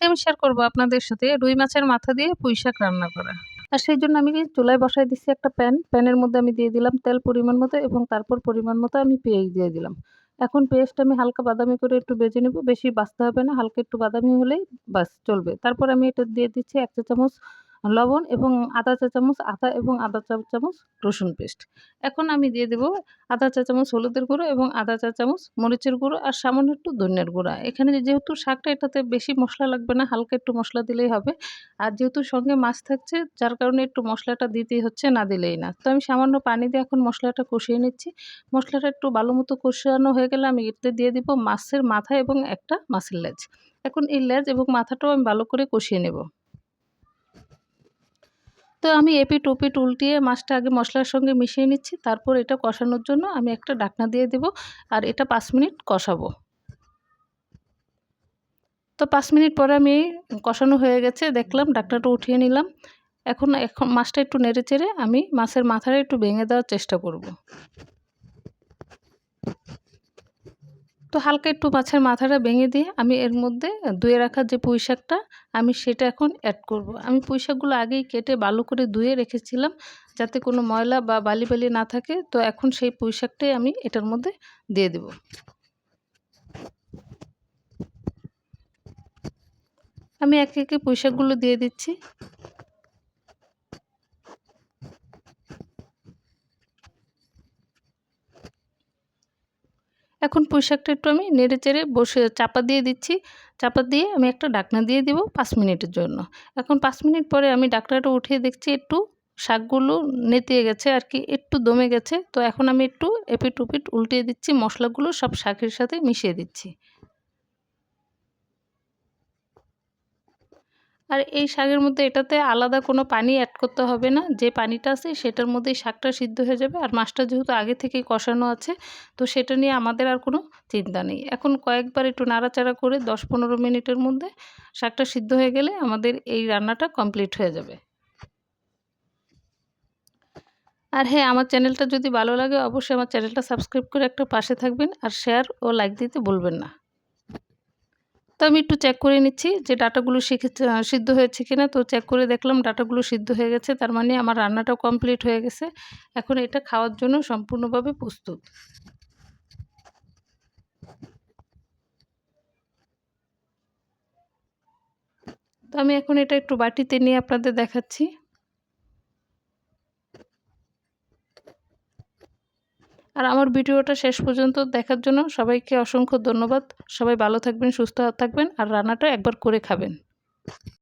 আমি শেয়ার করব আপনাদের সাথে রুই মাছের মাথা দিয়ে পুঁইশাক রান্না করা। আর সেইজন্য আমি চুলায় বসায় দিচ্ছি একটা প্যান। প্যানের মধ্যে আমি দিয়ে দিলাম তেল পরিমাণ মতো এবং তারপর পরিমাণ মতো আমি পেঁয়াজ দিয়ে দিলাম। এখন পেঁয়াজটা আমি হালকা বাদামি করে একটু ভেজে নেব। বেশি ভাজতে হবে না, হালকা একটু বাদামি হলেই বাস চলবে। তারপর আমি এটা দিয়ে দিচ্ছি ১ চা চামচ লবণ এবং আধা চা চামচ আদা এবং আধা চা চামচ রসুন পেস্ট। এখন আমি দিয়ে দেব আধা চা চামচ হলুদের গুঁড়ো এবং আধা চা চামচ মরিচের গুঁড়ো আর সামান্য একটু ধনিয়ার গুঁড়া। এখানে যেহেতু শাকটা এটাতে বেশি মসলা লাগবে না, হালকা একটু মসলা দিলেই হবে। আর যেহেতু সঙ্গে মাছ থাকছে যার কারণে একটু মসলাটা দিতেই হচ্ছে, না দিলেই না। তো আমি সামান্য পানি দিয়ে এখন মসলাটা কষিয়ে নিচ্ছি। মসলাটা একটু ভালোমতো কষানো হয়ে গেলে আমি এতে দিয়ে দিব মাছের মাথা এবং একটা মাছের লেজ। এখন এই লেজ এবং মাথাটাও আমি ভালো করে কষিয়ে নেব। তো আমি এপিঠ ওপিঠ উল্টিয়ে মাছটা আগে মশলার সঙ্গে মিশিয়ে নিচ্ছি। তারপর এটা কষানোর জন্য আমি একটা ঢাকনা দিয়ে দেব আর এটা ৫ মিনিট কষাবো। তো ৫ মিনিট পরে আমি কষানো হয়ে গেছে, দেখলাম ঢাকনাটা উঠিয়ে নিলাম। এখন মাছটা একটু নেড়েচেড়ে আমি মাছের মাথাটা একটু ভেঙে দেওয়ার চেষ্টা করব। তো হালকা একটু মাছের মাথাটা ভেঙে দিয়ে আমি এর মধ্যে ধুয়ে রাখা যে পুঁইশাকটা আমি সেটা এখন অ্যাড করব। আমি পুঁইশাকগুলো আগেই কেটে ভালো করে ধুয়ে রেখেছিলাম যাতে কোনো ময়লা বা বালি বালি না থাকে। তো এখন সেই পুঁইশাকটাই আমি এটার মধ্যে দিয়ে দেব। আমি একে একে পুঁইশাকগুলো দিয়ে দিচ্ছি। এখন পুঁইশাকটা একটু আমি নেড়েচেড়ে বসে চাপা দিয়ে দিচ্ছি। চাপা দিয়ে আমি একটা ঢাকনা দিয়ে দিব ৫ মিনিটের জন্য। এখন ৫ মিনিট পরে আমি ঢাকনাটা উঠিয়ে দেখছি একটু শাকগুলো নেতিয়ে গেছে আরকি, একটু দমে গেছে। তো এখন আমি একটু এপিঠ ওপিঠ উল্টিয়ে দিচ্ছি, মশলাগুলো সব শাকের সাথে মিশিয়ে দিচ্ছি। আর এই শাকের মধ্যে এটাতে আলাদা কোনো পানি অ্যাড করতে হবে না। যে পানিটা আছে সেটার মধ্যেই শাকটা সিদ্ধ হয়ে যাবে। আর মাছটা যেহেতু আগে থেকেই কষানো আছে, তো সেটা নিয়ে আমাদের আর কোনো চিন্তা নেই। এখন কয়েকবার একটু নাড়াচাড়া করে ১০-১৫ মিনিটের মধ্যে শাকটা সিদ্ধ হয়ে গেলে আমাদের এই রান্নাটা কমপ্লিট হয়ে যাবে। আর হ্যাঁ, আমার চ্যানেলটা যদি ভালো লাগে অবশ্যই আমার চ্যানেলটা সাবস্ক্রাইব করে একটা পাশে থাকবেন আর শেয়ার ও লাইক দিতে ভুলবেন না। তো আমি একটু চেক করে নিচ্ছি যে ডাঁটাগুলো সিদ্ধ হয়েছে কিনা। তো চেক করে দেখলাম ডাঁটাগুলো সিদ্ধ হয়ে গেছে, তার মানে আমার রান্নাটাও কমপ্লিট হয়ে গেছে। এখন এটা খাওয়ার জন্য সম্পূর্ণভাবে প্রস্তুত। তো আমি এখন এটা একটু বাটিতে নিয়ে আপনাদের দেখাচ্ছি। আর আমার ভিডিওটা শেষ পর্যন্ত দেখার জন্য সবাইকে অসংখ্য ধন্যবাদ। সবাই ভালো থাকবেন, সুস্থ থাকবেন আর রান্নাটা একবার করে খাবেন।